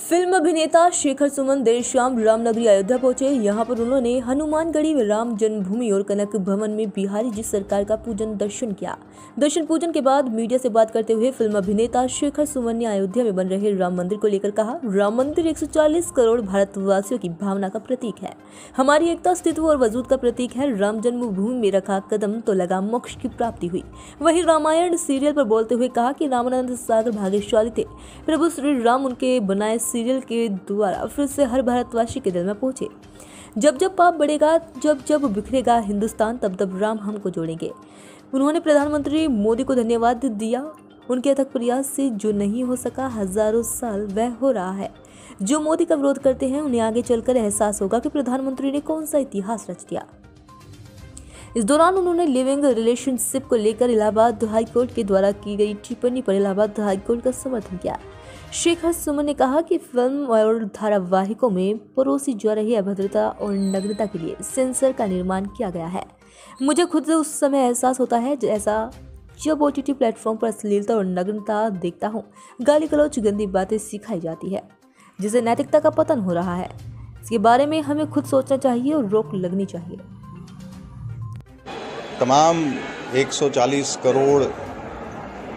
Film अभिनेता शेखर सुमन देर शाम रामनगरी अयोध्या पहुंचे। यहां पर उन्होंने हनुमानगढ़ी राम जन्मभूमि और कनक भवन में बिहारी जी सरकार का पूजन दर्शन किया। दर्शन पूजन के बाद मीडिया से बात करते हुए फिल्म अभिनेता शेखर सुमन ने अयोध्या में बन रहे राम मंदिर को लेकर कहा, राम मंदिर 140 करोड़ भारतवासियों की भावना का प्रतीक है, हमारी एकता, अस्तित्व और वजूद का प्रतीक है। राम जन्मभूमि में रखा कदम तो लगा मोक्ष की प्राप्ति हुई। वहीं रामायण सीरियल पर बोलते हुए कहा कि रामानंद सागर भाग्यशाली थे, प्रभु श्री राम उनके बनाए सीरियल के द्वारा फिर से हर भारतवासी के दिल में पहुंचे। जब जब पाप बढ़ेगा, जब जब बिखरेगा हिंदुस्तान, तब तब राम हमको जोड़ेंगे। उन्होंने प्रधानमंत्री मोदी को धन्यवाद दिया। उनके अथक प्रयास से जो नहीं हो सका हजारों साल वह हो रहा है। जो मोदी का विरोध करते हैं उन्हें आगे चलकर एहसास होगा कि प्रधानमंत्री ने कौन सा इतिहास रच दिया। इस दौरान उन्होंने लिविंग रिलेशनशिप को लेकर इलाहाबाद हाईकोर्ट के द्वारा की गई टिप्पणी पर इलाहाबाद हाईकोर्ट का समर्थन किया। शेखर सुमन ने कहा कि फिल्म और धारावाहिकों में परोसी जा रही अभद्रता और नग्नता के लिए सेंसर का निर्माण किया गया है। मुझे खुद उस समय एहसास होता है जैसा जब OTT प्लेटफॉर्म पर अश्लीलता और नग्नता देखता हूँ, गाली गलौज, गंदी बातें सिखाई जाती है, जिससे नैतिकता का पतन हो रहा है। इसके बारे में हमें खुद सोचना चाहिए और रोक लगनी चाहिए। तमाम 140 करोड़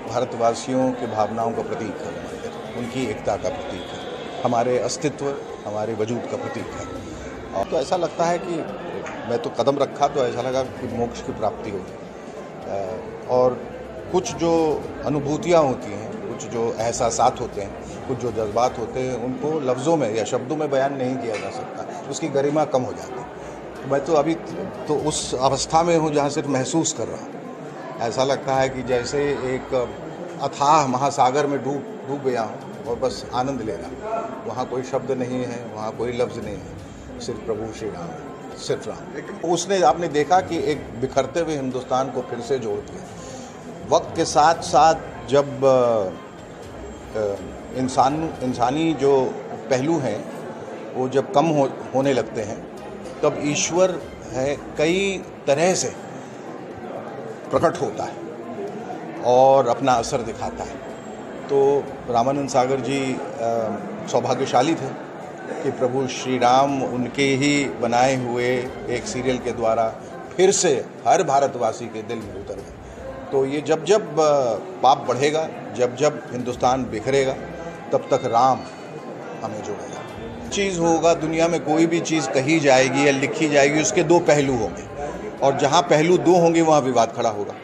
भारतवासियों के भावनाओं का प्रतीक है मंदिर, उनकी एकता का प्रतीक है, हमारे अस्तित्व, हमारे वजूद का प्रतीक है। और तो ऐसा लगता है कि मैं तो कदम रखा तो ऐसा लगा कि मोक्ष की प्राप्ति होगी। और कुछ जो अनुभूतियाँ होती हैं, कुछ जो एहसासात होते हैं, कुछ जो जज्बात होते हैं, उनको लफ्ज़ों में या शब्दों में बयान नहीं किया जा सकता, उसकी गरिमा कम हो जाती है। मैं तो अभी तो उस अवस्था में हूँ जहाँ सिर्फ महसूस कर रहा हूँ। ऐसा लगता है कि जैसे एक अथाह महासागर में डूब गया हूँ और बस आनंद ले रहा। वहाँ कोई शब्द नहीं है, वहाँ कोई लफ्ज़ नहीं है, सिर्फ प्रभु श्री राम है, सिर्फ राम। उसने आपने देखा कि एक बिखरते हुए हिंदुस्तान को फिर से जोड़ दिया। वक्त के साथ साथ जब इंसानी जो पहलू हैं वो जब कम होने लगते हैं, तब ईश्वर है कई तरह से प्रकट होता है और अपना असर दिखाता है। तो रामानंद सागर जी सौभाग्यशाली थे कि प्रभु श्री राम उनके ही बनाए हुए एक सीरियल के द्वारा फिर से हर भारतवासी के दिल में उतर गए। तो ये जब जब पाप बढ़ेगा, जब जब हिंदुस्तान बिखरेगा, तब तक राम हमें जोड़ेगा। चीज़ होगा, दुनिया में कोई भी चीज़ कही जाएगी या लिखी जाएगी, उसके दो पहलू होंगे, और जहाँ पहलू दो होंगे वहाँ विवाद खड़ा होगा।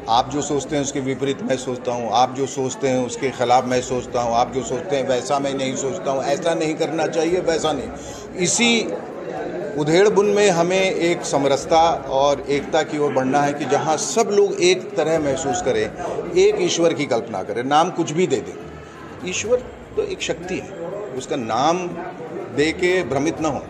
आप जो सोचते हैं उसके विपरीत मैं सोचता हूँ, आप जो सोचते हैं उसके खिलाफ मैं सोचता हूँ, आप जो सोचते हैं वैसा मैं नहीं सोचता हूँ, ऐसा नहीं करना चाहिए, वैसा नहीं। इसी उधेड़-बुन में हमें एक समरसता और एकता की ओर बढ़ना है कि जहाँ सब लोग एक तरह महसूस करें, एक ईश्वर की कल्पना करें। नाम कुछ भी दे दें, ईश्वर तो एक शक्ति है, उसका नाम दे के भ्रमित न हो।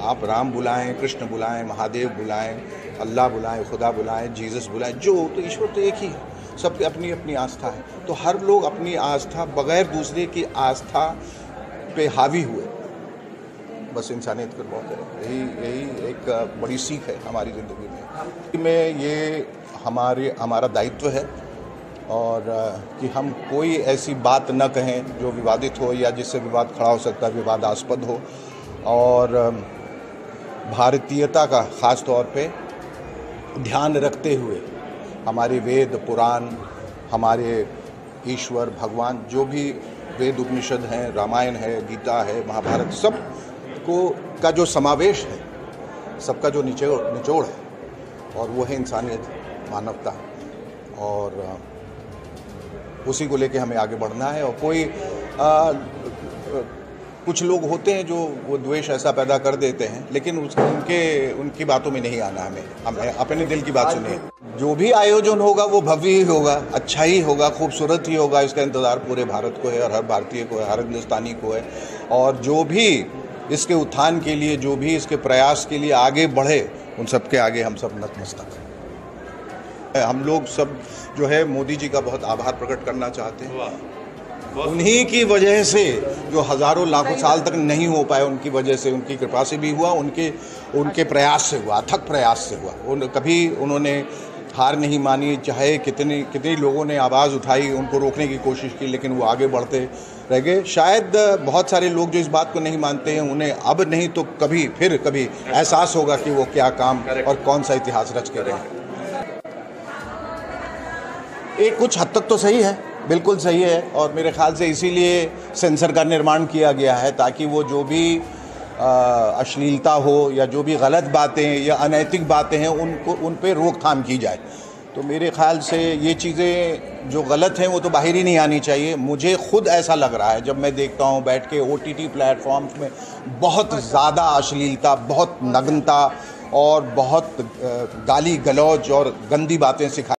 आप राम बुलाएं, कृष्ण बुलाएं, महादेव बुलाएं, अल्लाह बुलाएं, खुदा बुलाएं, जीसस बुलाएं, जो तो ईश्वर तो एक ही है। सबकी अपनी अपनी आस्था है, तो हर लोग अपनी आस्था बगैर दूसरे की आस्था पे हावी हुए बस इंसानियत कर बहुत है। यही एक बड़ी सीख है हमारी ज़िंदगी में ये हमारा दायित्व है, और कि हम कोई ऐसी बात न कहें जो विवादित हो या जिससे विवाद खड़ा हो सकता है, विवादास्पद हो। और भारतीयता का ख़ास तौर पे ध्यान रखते हुए हमारे वेद पुराण, हमारे ईश्वर भगवान, जो भी वेद उपनिषद हैं, रामायण है, गीता है, महाभारत, सब का जो समावेश है, सबका जो निचोड़ है, और वो है इंसानियत, मानवता, और उसी को लेके हमें आगे बढ़ना है। और कोई कुछ लोग होते हैं जो वो द्वेष ऐसा पैदा कर देते हैं, लेकिन उनकी बातों में नहीं आना। हमें अपने दिल की बात सुनिए। जो भी आयोजन होगा वो भव्य ही होगा, अच्छा ही होगा, खूबसूरत ही होगा। इसका इंतज़ार पूरे भारत को है और हर भारतीय को है, हर हिंदुस्तानी को है। और जो भी इसके उत्थान के लिए, जो भी इसके प्रयास के लिए आगे बढ़े, उन सब के आगे हम सब नतमस्तक हैं। हम लोग सब जो है मोदी जी का बहुत आभार प्रकट करना चाहते हैं। उन्हीं की वजह से जो हज़ारों लाखों साल तक नहीं हो पाए, उनकी वजह से, उनकी कृपा से भी हुआ, उनके प्रयास से हुआ, अथक प्रयास से हुआ। कभी उन्होंने हार नहीं मानी, चाहे कितने लोगों ने आवाज़ उठाई, उनको रोकने की कोशिश की, लेकिन वो आगे बढ़ते रह गए। शायद बहुत सारे लोग जो इस बात को नहीं मानते हैं, उन्हें अब नहीं तो कभी फिर कभी एहसास होगा कि वो क्या काम और कौन सा इतिहास रच के रहे। ये कुछ हद तक तो सही है, बिल्कुल सही है, और मेरे ख्याल से इसीलिए सेंसर का निर्माण किया गया है, ताकि वो जो भी अश्लीलता हो या जो भी गलत बातें या अनैतिक बातें हैं उन पे रोकथाम की जाए। तो मेरे ख्याल से ये चीज़ें जो गलत हैं वो तो बाहर ही नहीं आनी चाहिए। मुझे खुद ऐसा लग रहा है जब मैं देखता हूँ बैठ के OTT प्लेटफॉर्म्स में बहुत ज़्यादा अश्लीलता, बहुत नग्नता और बहुत गाली गलौज और गंदी बातें सिखाई